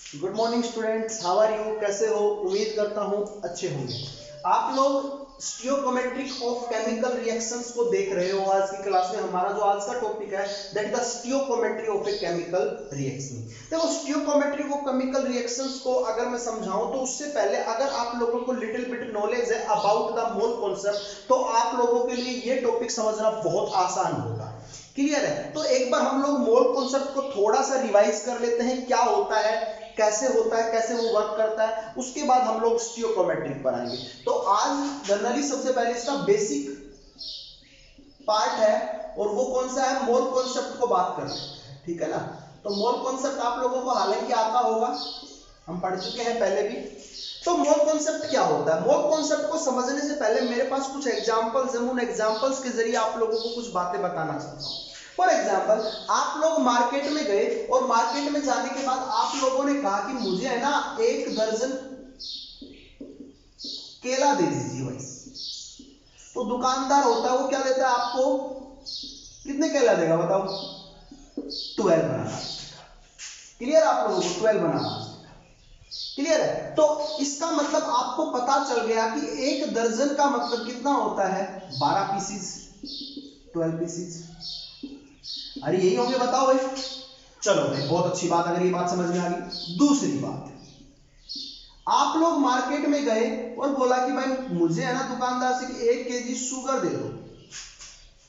Good morning students, how are you? कैसे हो? उम्मीद करता हूँ अच्छे होंगे। आप लोग स्टियोकोमेट्रिक ऑफ केमिकल रिएक्शंस को देख रहे हो। आज की क्लास में हमारा जो आज का टॉपिक है that the stoichiometry of a chemical reaction. देखो, स्टियोकोमेट्री ऑफ केमिकल रिएक्शंस को अगर मैं समझाऊं तो उससे पहले अगर आप लोगों को लिटिल बिट नॉलेज है अबाउट द मोल कॉन्सेप्ट तो आप लोगों के लिए ये टॉपिक समझना बहुत आसान होगा। क्लियर है? तो एक बार हम लोग मोल कॉन्सेप्ट को थोड़ा सा रिवाइज कर लेते हैं, क्या होता है, कैसे होता है, कैसे वो वर्क करता है, उसके बाद हम लोग स्टियोकोमेट्रिक पर आएंगे। तो आज जनरली सबसे पहले इसका बेसिक पार्ट है और वो कौन सा है, मोल कॉन्सेप्ट को बात करते हैं। ठीक है ना? तो मोल कॉन्सेप्ट आप लोगों को हालांकि आता होगा, हम पढ़ चुके हैं पहले भी। तो मोल कॉन्सेप्ट क्या होता है? मोल कॉन्सेप्ट को समझने से पहले मेरे पास कुछ एग्जांपल्स हैं, उन एग्जांपल्स के जरिए आप लोगों को कुछ बातें बताना चाहता हूं। फॉर एग्जाम्पल, आप लोग मार्केट में गए और मार्केट में जाने के बाद आप लोगों ने कहा कि मुझे है ना 1 दर्जन केला दे दीजिए भाई। तो दुकानदार होता है वो क्या देता है आपको, कितने केला देगा बताओ? 12 बनाना। क्लियर? आप लोगों को 12 बनाना क्लियर है? तो इसका मतलब आपको पता चल गया कि 1 दर्जन का मतलब कितना होता है, 12 पीसीज, 12 पीसीज। अरे यही होंगे, बताओ भाई। चलो भाई, बहुत अच्छी बात, अगर ये बात समझ में आ गई। दूसरी बात, आप लोग मार्केट में गए और बोला कि भाई मुझे है ना दुकानदार से कि 1 केजी शुगर दे दो।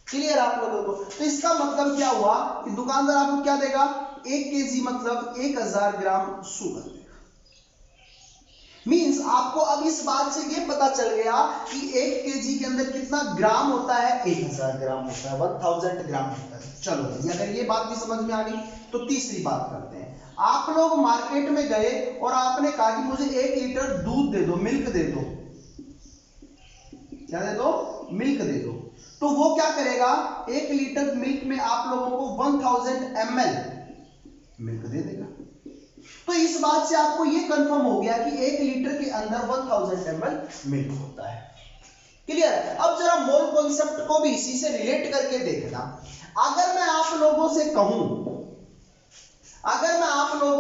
क्लियर आप लोगों को? तो इसका मतलब क्या हुआ कि दुकानदार आपको क्या देगा, 1 केजी मतलब 1000 ग्राम शुगर देगा। मींस आपको अब इस बात से ये पता चल गया कि 1 केजी के अंदर कितना ग्राम होता है, 1000 ग्राम होता है, 1000 ग्राम होता है। चलो भाई, अगर ये बात भी समझ में आ गई तो तीसरी बात करते हैं। आप लोग मार्केट में गए और आपने कहा कि मुझे 1 लीटर दूध दे दो, मिल्क दे दो। क्या दे दो? मिल्क दे दो। तो वो क्या करेगा, 1 लीटर मिल्क में आप लोगों को 1000 ml मिल्क दे देगा। तो इस बात से आपको यह कंफर्म हो गया कि 1 लीटर के अंदर 1000 ml मिल्क होता है। क्लियर है? अब जरा मोल कॉन्सेप्ट को भी इसी से रिलेट करके देखना। अगर मैं आप लोगों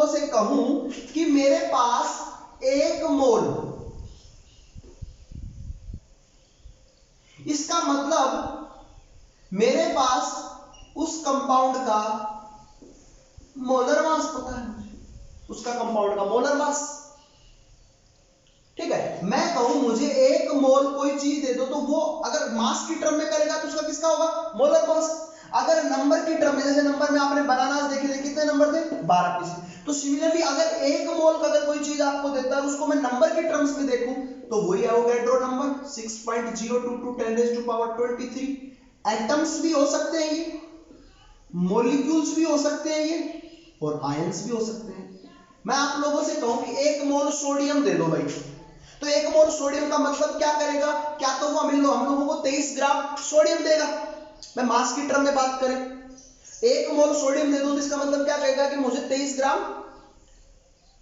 से कहूं कि मेरे पास 1 मोल, इसका मतलब मेरे पास उस कंपाउंड का मोलर मास पता है, उसका कंपाउंड का मोलर मास। ठीक है? मैं कहूं मुझे 1 मोल कोई चीज दे दो, तो वो अगर मास की टर्म में करेगा तो उसका किसका होगा, मोलर मास। अगर नंबर की टर्म में, जैसे नंबर में आपने बनानास देखे थे, कितने नंबर थे, 12 पीस। तो सिमिलरली अगर 1 मोल का अगर कोई चीज आपको देता है, उसको मैं नंबर की टर्म्स में देखूं तो वही एवोगैड्रो नंबर 6.022 10⁻23। एटम्स भी हो सकते हैं ये, मॉलिक्यूल्स भी हो सकते हैं ये, और आयंस भी हो सकते हैं। मैं आप लोगों से कहूं कि 1 मोल सोडियम दे दो भाई, तो 1 मोल सोडियम का मतलब क्या करेगा, क्या तो वो हम लोगों को 23 ग्राम सोडियम देगा। मैं मास की टर्म में बात करें, 1 मोल सोडियम दे दो तो इसका मतलब क्या कहेगा कि मुझे 23 ग्राम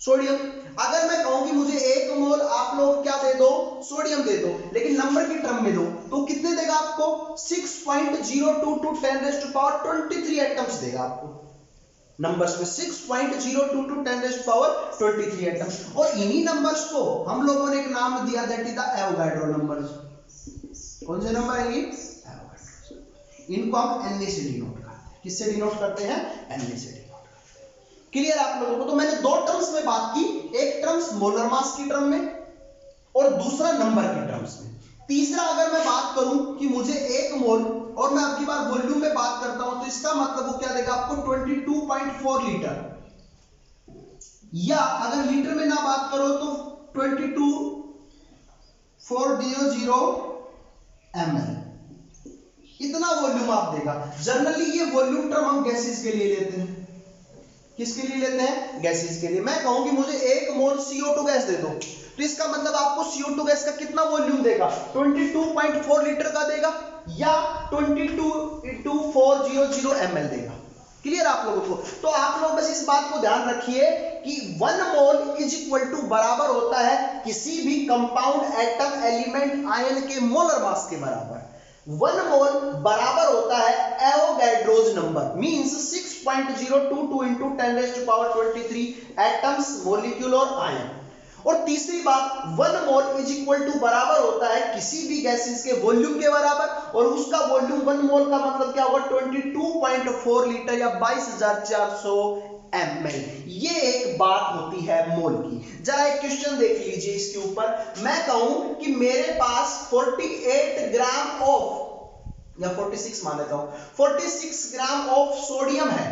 सोडियम। अगर मैं कहूं कि मुझे 1 मोल आप लोग क्या दे दो, सोडियम दे दो, लेकिन नंबर की टर्म में दो, तो कितने देगा आपको, 6.022 10⁻23 एटम्स देगा आपको। नंबर्स में 6.022 10⁻23 एटम्स। और इन्हीं नंबर्स को हम लोगों ने एक नाम दिया, that is the Avogadro numbers. कौन से नंबर है ये, एवोगैड्रो। इनको हम Na से डिनोट करते हैं। किससे डिनोट करते हैं, Na से डिनोट करते हैं। क्लियर आप लोगों को? तो मैंने 2 टर्म्स में बात की, एक टर्म्स मोलर मास की टर्म में और दूसरा नंबर की टर्म्स में। तीसरा अगर मैं बात करूं कि मुझे 1 मोल, और मैं अब की बार वॉल्यूम में बात करता हूं, तो इसका मतलब वो क्या देगा आपको, 22.4 लीटर, या अगर लीटर में ना बात करो तो 22,400 ml, इतना वॉल्यूम आप देगा। जनरली ये वॉल्यूम टर्म हम गैसेस के लिए लेते हैं। किसके लिए लेते हैं, गैसेस के लिए। मैं कहूं कि मुझे 1 मोल CO2 गैस दे दो, तो इसका मतलब आपको CO2 गैस का कितना वॉल्यूम देगा, 22.4 लीटर का देगा, या 22,400 ml देगा। क्लियर आप लोगों को? तो आप लोग बस इस बात को ध्यान रखिए कि 1 मोल इज इक्वल टू बराबर होता है किसी भी कंपाउंड, एटम, एलिमेंट, आयन के मोलर मास के बराबर। 1 मोल बराबर होता है Avogadro's number, means 6.022 into 10⁻23 atoms, molecule और आयन। और तीसरी बात, 1 मोल इज इक्वल टू बराबर होता है किसी भी गैसेस के वॉल्यूम के बराबर, और उसका वॉल्यूम 1 मोल का मतलब क्या होगा 22.4 लीटर या 22,400 ml। ये एक बात होती है मोल की। जरा एक क्वेश्चन देख लीजिए इसके ऊपर। मैं कहूं कि मेरे पास 48 ग्राम ऑफ, या 46 मान लेता हूं, 46 ग्राम ऑफ सोडियम है।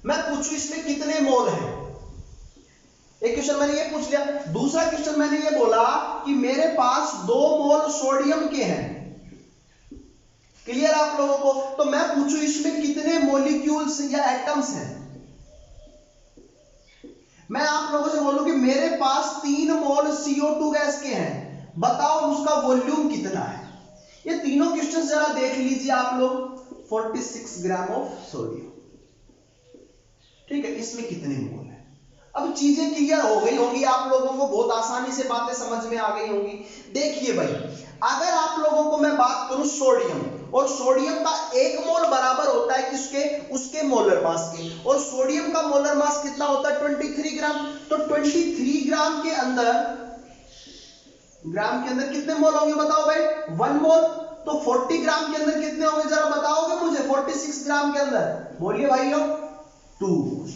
मैं पूछूं इसमें कितने मोल है। एक क्वेश्चन मैंने ये पूछ लिया। दूसरा क्वेश्चन मैंने ये बोला कि मेरे पास 2 मोल सोडियम के हैं। क्लियर आप लोगों को? तो मैं पूछूं इसमें कितने मॉलिक्यूल्स या एटम्स हैं। मैं आप लोगों से बोलूं कि मेरे पास 3 मोल CO2 गैस के हैं, बताओ उसका वॉल्यूम कितना है। ये तीनों क्वेश्चन जरा देख लीजिए आप लोग। 46 ग्राम ऑफ सोडियम, ठीक है, इसमें कितने मोल है। अब चीजें क्लियर हो गई होंगी आप लोगों को, बहुत आसानी से बातें समझ में आ गई होंगी। देखिए भाई, अगर आप लोगों को मैं बात करूं सोडियम, और सोडियम का 1 मोल बराबर होता है किसके, उसके मोलर मास के, और सोडियम का मोलर मास कितना होता है 23 ग्राम। तो 23 ग्राम के अंदर कितने मोल होंगे बताओ भाई, 1 मोल। तो 40 ग्राम के अंदर कितने होंगे जरा बताओगे मुझे, 46 ग्राम के अंदर, बोलिए भाई लोग, 2 मोल।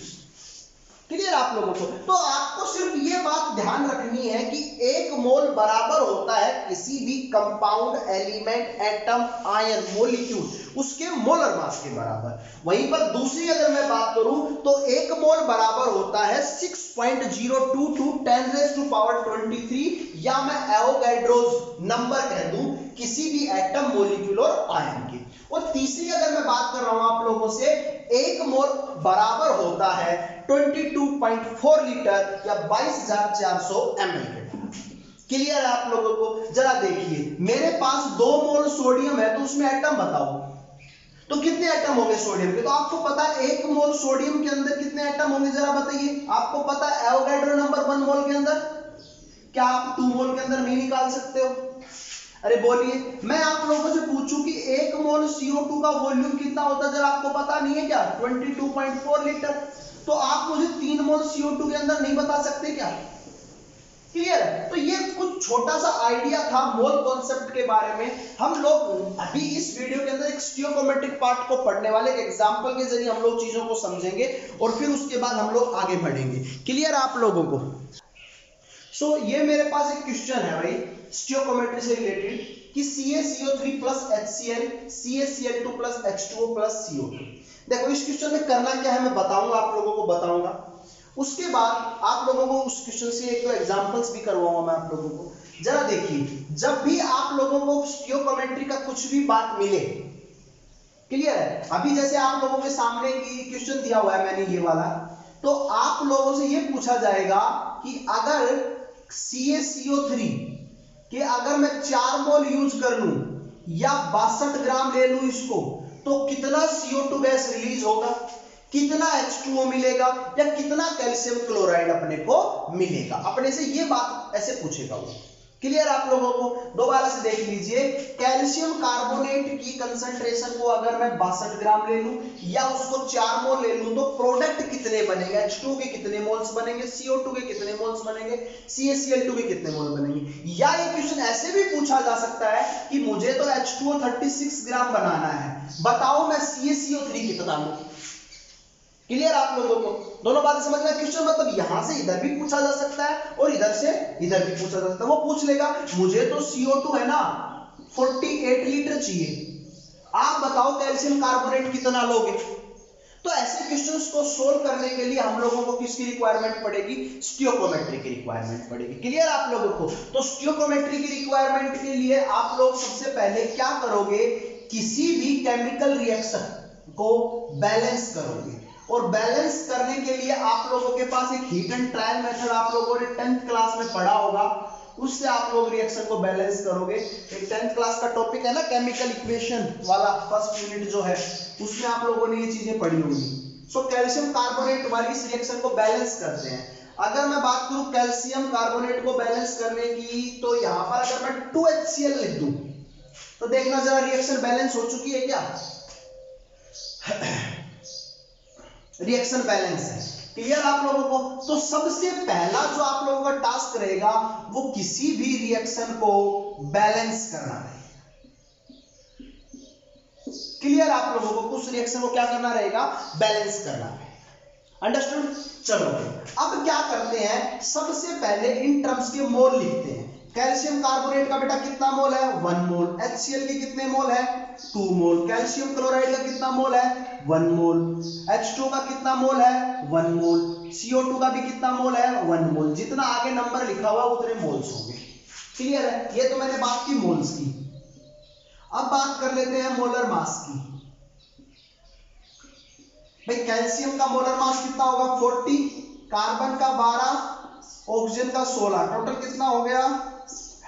क्लियर आप लोगों को? तो आपको सिर्फ ये बात ध्यान रखनी है कि 1 मोल बराबर होता है किसी भी compound, element, atom, ion, molecule, उसके मोलर मास के बराबर। वहीं पर दूसरी अगर मैं बात करूं तो 1 मोल बराबर होता है 6.022 10⁻23, या मैं एवोगैड्रोज नंबर कह दूं किसी भी एटम, मॉलिक्यूल और आयन के। और तीसरी अगर मैं बात कर रहा हूं आप लोगों से, 1 मोल बराबर होता है 22.4 लीटर या 22,400 ml के। क्लियर है आप लोगों को? जरा देखिए, मेरे पास 2 मोल सोडियम है, तो उसमें एटम बताओ तो कितने एटम होंगे सोडियम के। तो आपको पता है 1 मोल सोडियम के अंदर कितने एटम होंगे, जरा बताइए। आपको पता है एवोगैड्रो नंबर 1 मोल के अंदर, क्या आप 2 मोल के अंदर नहीं निकाल सकते हो? अरे बोलिए। मैं आप लोगों से पूछूं कि 1 मोल CO2 का वॉल्यूम कितना होता है, जरा आपको पता नहीं है क्या, 22.4 लीटर। तो आप मुझे 3 मोल CO2 के अंदर नहीं बता सकते क्या? क्लियर है? तो ये कुछ छोटा सा आइडिया था मोल कॉन्सेप्ट के बारे में। हम लोग अभी इस वीडियो के अंदर एक स्टियोकोमेट्रिक पार्ट को पढ़ने वाले, एक एग्जांपल के जरिए हम लोग चीजों को समझेंगे, और फिर उसके बाद हम लोग आगे बढ़ेंगे। क्लियर आप लोगों को? सो ये मेरे पास एक क्वेश्चन है भाई स्टियोकोमेट्री से रिलेटेड, कि CaCO3 plus HCl, CaCl2 plus H2O plus CO2। देखो इस क्वेश्चन में करना क्या है मैं बताऊंगा, आप लोगों को बताऊंगा। उसके बाद आप लोगों को उस क्वेश्चन से एक दो एग्जांपल्स भी करवाऊंगा मैं आप लोगों को। जरा देखिए, जब भी आप लोगों को स्टियोकोमेट्री का कुछ भी बात मिले, क्लियर है, अभी जैसे आप लोगों के सामने क्वेश्चन दिया हुआ है मैंने ये वाला, तो आप लोगों से ये पूछा जाएगा कि अगर CaCO3 कि अगर मैं 4 मोल यूज कर लूं या 62 ग्राम ले लूं इसको, तो कितना CO2 गैस रिलीज होगा, कितना H2O मिलेगा, या कितना कैल्शियम क्लोराइड अपने को मिलेगा। अपने से ये बात ऐसे पूछेगा वो। क्लियर आप लोगों को? दोबारा से देख लीजिए, कैल्शियम कार्बोनेट की कंसंट्रेशन को अगर मैं 62 ग्राम ले लूं या उसको 4 मोल ले लूं, तो प्रोडक्ट कितने बनेंगे, H2O के कितने मोल्स बनेंगे, CO2 के कितने मोल्स बनेंगे, CaCl2 के कितने मोल बनेंगे। या ये क्वेश्चन ऐसे भी पूछा जा सकता है कि मुझे तो H2O 36 ग्राम बनाना है, बताओ मैं CaCO3 कितना लूं। क्लियर आप लोगों को? दोनों बातें समझ में? क्वेश्चन मतलब यहां से इधर भी पूछा जा सकता है और इधर से इधर भी पूछा जा सकता है। वो पूछ लेगा मुझे तो CO2 है ना 48 लीटर चाहिए, आप बताओ कैल्शियम कार्बोनेट कितना लोगे। तो ऐसे क्वेश्चंस को सोल्व करने के लिए हम लोगों को किसकी रिक्वायरमेंट पड़ेगी, स्टियोकोमेट्री की रिक्वायरमेंट पड़ेगी। क्लियर आप लोगों को? तो स्टियोकोमेट्री की रिक्वायरमेंट के लिए आप लोग सबसे पहले क्या करोगे, किसी भी केमिकल रिएक्शन को बैलेंस करोगे, और बैलेंस करने के लिए आप लोगों के पास एक हीट एंड ट्रायल मेथड आप लोगों ने 10th क्लास में पढ़ा होगा, उससे आप लोग रिएक्शन को बैलेंस करोगे। एक 10th क्लास का टॉपिक है ना केमिकल इक्वेशन वाला, फर्स्ट यूनिट जो है, उसमें आप लोगों ने ये चीजें पढ़ी होंगी। सो कैल्शियम कार्बोनेट वाली इस रिएक्शन को बैलेंस करते हैं। अगर मैं बात करूं कैल्शियम कार्बोनेट को बैलेंस करने की, तो यहां पर अगर मैं 2HCl लिख दूं, तो देखना जरा रिएक्शन बैलेंस हो चुकी है क्या? रिएक्शन बैलेंस है। क्लियर आप लोगों को? तो सबसे पहला जो आप लोगों का टास्क रहेगा वो किसी भी रिएक्शन को बैलेंस करना रहेगा। क्लियर आप लोगों को? कुछ रिएक्शन को क्या करना रहेगा? बैलेंस करना रहेगा। अंडरस्टूड? चलो अब क्या करते हैं, सबसे पहले इन टर्म्स के मोल लिखते हैं। कैल्शियम कार्बोनेट का बेटा कितना मोल है? 1 मोल। HCl के कितने मोल है? 2 मोल। कैल्शियम क्लोराइड का कितना मोल है? 1 मोल। H2 का कितना मोल है? 1 मोल। CO2 का भी कितना मोल है? 1 मोल। जितना आगे नंबर लिखा हुआ उतने मोल्स होंगे। क्लियर है? ये तो मैंने बात की मोल्स की। अब बात कर लेते हैं मोलर मास की। भाई कैल्शियम का मोलर मास कितना होगा? 40, कार्बन का 12, ऑक्सीजन का 16, टोटल कितना हो गया?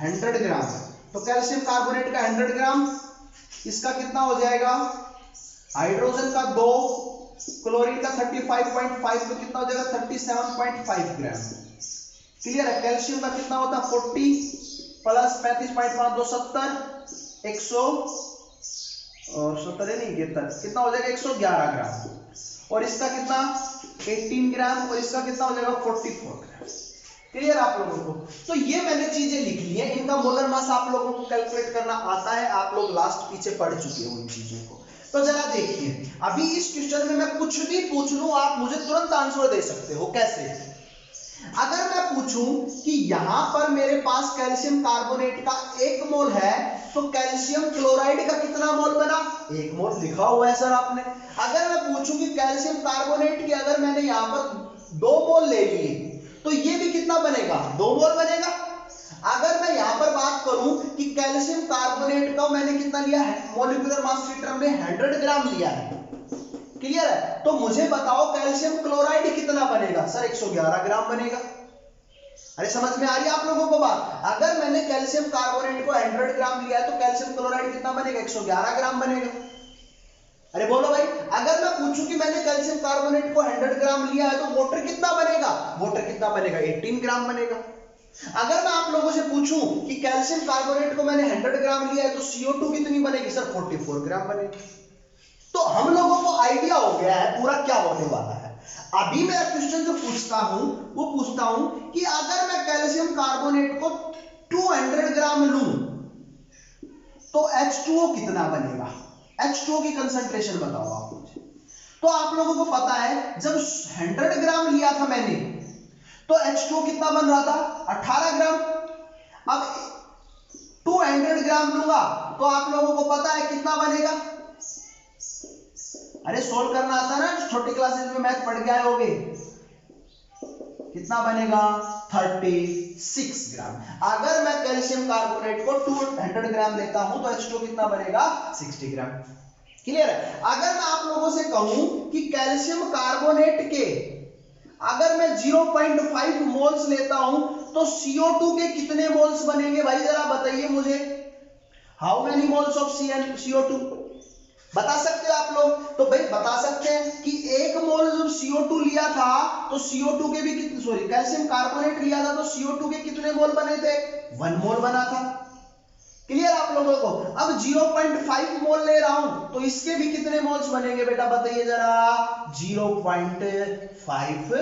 100 ग्राम। तो कैल्शियम कार्बोनेट का 100 ग्राम, इसका कितना हो जाएगा? हाइड्रोजन का 2, क्लोरीन का 35.5, तो कितना हो जाएगा? 37.5 ग्राम। क्लियर है? कैल्शियम का कितना होता है? 40 प्लस 35.5, 270, 100 और 70 नहीं 71, कितना हो जाएगा? 111 ग्राम। और इसका कितना? 18 ग्राम। और इसका कितना हो जाएगा? 44 ग्राम। क्लियर आप लोगों को? तो ये मैंने चीजें लिख ली है। इनका मोलर मास आप लोगों को कैलकुलेट करना आता है, आप लोग लास्ट पीछे पढ़ चुके हो इन चीजों को। तो जरा देखिए, अभी इस क्वेश्चन में मैं कुछ भी पूछ लूं, आप मुझे तुरंत आंसर दे सकते हो। कैसे? अगर मैं पूछूं कि यहां पर मेरे पास कैल्शियम कार्बोनेट का 1 मोल है, तो कैल्शियम क्लोराइड का कितना मोल बना? 1 मोल लिखा हुआ है सर आपने। अगर मैं पूछूं कि कैल्शियम कार्बोनेट की अगर मैंने यहां पर 2 मोल ले लिए, तो ये भी कितना बनेगा? 2 मोल बनेगा। अगर मैं यहां पर बात करूं कि कैल्शियम कार्बोनेट का मैंने कितना लिया है? मॉलिक्यूलर मास की टर्म में 100 ग्राम लिया है। क्लियर है? तो मुझे बताओ कैल्शियम क्लोराइड कितना बनेगा? सर 111 ग्राम बनेगा। अरे समझ में आ रही है आप लोगों को बात? अगर मैंने कैल्शियम कार्बोनेट को 100 ग्राम लिया है, तो कैल्शियम क्लोराइड कितना बनेगा? 111 ग्राम बनेगा। अरे बोलो भाई, अगर मैं पूछूं कि मैंने कैल्शियम कार्बोनेट को 100 ग्राम लिया है, तो वाटर कितना बनेगा? वाटर कितना बनेगा? 18 ग्राम बनेगा। अगर मैं आप लोगों से पूछूं कि कैल्शियम कार्बोनेट को मैंने 100 ग्राम लिया है, तो CO2 कितनी बनेगी? सर 44 ग्राम बनेगी। तो हम लोगों को आइडिया हो गया है पूरा क्या होने वाला है। अभी मैं क्वेश्चन जो पूछता हूं वो पूछता हूं कि अगर मैं कैल्शियम कार्बोनेट को 200 ग्राम लूं, तो H2O कितना बनेगा? H2O की कंसंट्रेशन बताओ आप मुझे। तो आप लोगों को पता है जब 100 ग्राम लिया था मैंने, तो H2O कितना बन रहा था? 18 ग्राम। अब 200 ग्राम लूंगा तो आप लोगों को पता है कितना बनेगा? अरे सोल्व करना आता है ना, छोटी क्लासेस में मैथ पढ़ के आए होगे। कितना बनेगा? 36 ग्राम। अगर मैं कैल्शियम कार्बोनेट को 200 ग्राम लेता हूं तो H2O कितना बनेगा? 60 ग्राम। क्लियर है? अगर मैं आप लोगों से कहूं कि कैल्शियम कार्बोनेट के अगर मैं 0.5 मोल्स लेता हूं तो CO2 के कितने मोल्स बनेंगे? भाई जरा बताइए मुझे। How many moles of CO2 बता सकते हो आप लोग? तो भाई बता सकते हैं कि 1 मोल जब CO2 लिया था तो CO2 के भी कितने, सॉरी कैल्शियम कार्बोनेट लिया था तो CO2 के कितने मोल बने थे? 1 मोल बना था। क्लियर आप लोगों को? अब 0.5 मोल ले रहा हूं तो इसके भी कितने मोल्स बनेंगे बेटा बताइए जरा? 0.5।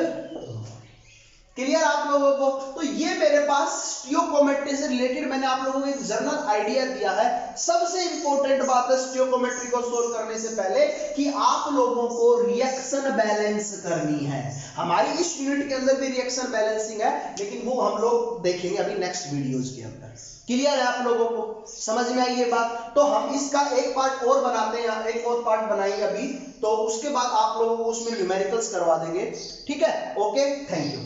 क्लियर आप लोगों को? तो ये मेरे पास स्टियोकोमेट्री से रिलेटेड मैंने आप लोगों को एक जनरल आइडिया दिया है। सबसे इंपॉर्टेंट बात है स्टियोकोमेट्री को सोल्व करने से पहले कि आप लोगों को रिएक्शन बैलेंस करनी है। हमारी इस यूनिट के अंदर भी रिएक्शन बैलेंसिंग है, लेकिन वो हम लोग देखेंगे अभी नेक्स्ट वीडियोस के अंदर। क्लियर है आप लोगों को? समझ में आई ये बात? तो हम इसका एक पार्ट और बनाते हैं, एक और पार्ट बनाएंगे अभी, तो उसके बाद आप लोगों को उसमें न्यूमेरिकल्स करवा देंगे। ठीक है? Okay, thank you.